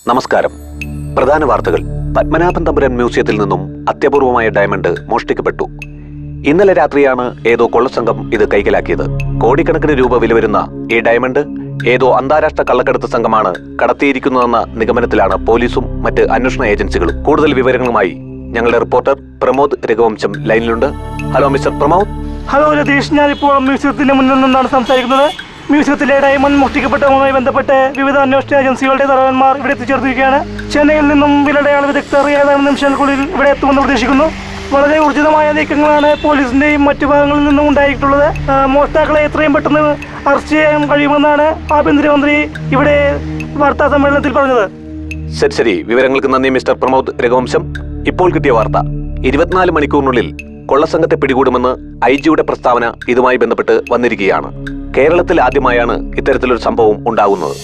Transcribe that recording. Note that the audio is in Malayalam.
നമസ്കാരം. പ്രധാന വാർത്തകൾ. പത്മനാഭൻ തമ്പുരാൻ മ്യൂസിയത്തിൽ നിന്നും അത്യപൂർവമായ ഡയമണ്ട് മോഷ്ടിക്കപ്പെട്ടു. ഇന്നലെ രാത്രിയാണ് ഏതോ കൊള്ളസംഘം ഇത് കൈക്കലാക്കിയത്. കോടിക്കണക്കിന് രൂപ വില വരുന്ന ഈ ഡയമണ്ട് ഏതോ അന്താരാഷ്ട്ര കള്ളക്കടത്ത് സംഘമാണ് കടത്തിയിരിക്കുന്നതെന്ന നിഗമനത്തിലാണ് പോലീസും മറ്റ് അന്വേഷണ ഏജൻസികളും. കൂടുതൽ വിവരങ്ങളുമായി ഞങ്ങളുടെ റിപ്പോർട്ടർ പ്രമോദ് രഘുവംശം ലൈനിലുണ്ട്. Hello mister Pramod. Hello Ratheesh, ഞാനിപ്പോൾ മ്യൂസിയത്തിന്റെ മുന്നിൽ നിന്നാണ് സംസാരിക്കുന്നത്. മ്യൂസിയത്തിലെ ഡയമണ്ട് മോഷ്ടിക്കപ്പെട്ടതുമായി ബന്ധപ്പെട്ട് വിവിധ അന്വേഷണ ഏജൻസികളുടെ തലവന്മാർ ഇവിടെ എത്തിച്ചേർത്തിരിക്കുകയാണ്. ചെന്നൈയിൽ നിന്നും വിരലടയാള വിദഗ്ധർ ഏതാനും നിമിഷങ്ങൾക്കുള്ളിൽ ഇവിടെ എത്തുമെന്ന് പ്രതീക്ഷിക്കുന്നു. വളരെ ഊർജിതമായ നീക്കങ്ങളാണ് പോലീസിന്റെയും മറ്റു ഭാഗങ്ങളിൽ നിന്നും ഉണ്ടായിട്ടുള്ളത്. മോഷ്ടാക്കളെ എത്രയും പെട്ടെന്ന് അറസ്റ്റ് ചെയ്യാൻ കഴിയുമെന്നാണ് ആഭ്യന്തരമന്ത്രി ഇവിടെ വാർത്താ സമ്മേളനത്തിൽ പറഞ്ഞത്. ശരി, വിവരങ്ങൾക്ക് നന്ദി മിസ്റ്റർ പ്രമോദ് രഘുവംശം. ഇപ്പോൾ കിട്ടിയ വാർത്ത, 24 മണിക്കൂറിനുള്ളിൽ കൊള്ളസംഘത്തെ പിടികൂടുമെന്ന് IG-യുടെ പ്രസ്താവന ഇതുമായി ബന്ധപ്പെട്ട് വന്നിരിക്കുകയാണ്. കേരളത്തിൽ ആദ്യമായാണ് ഇത്തരത്തിലൊരു സംഭവം ഉണ്ടാകുന്നത്.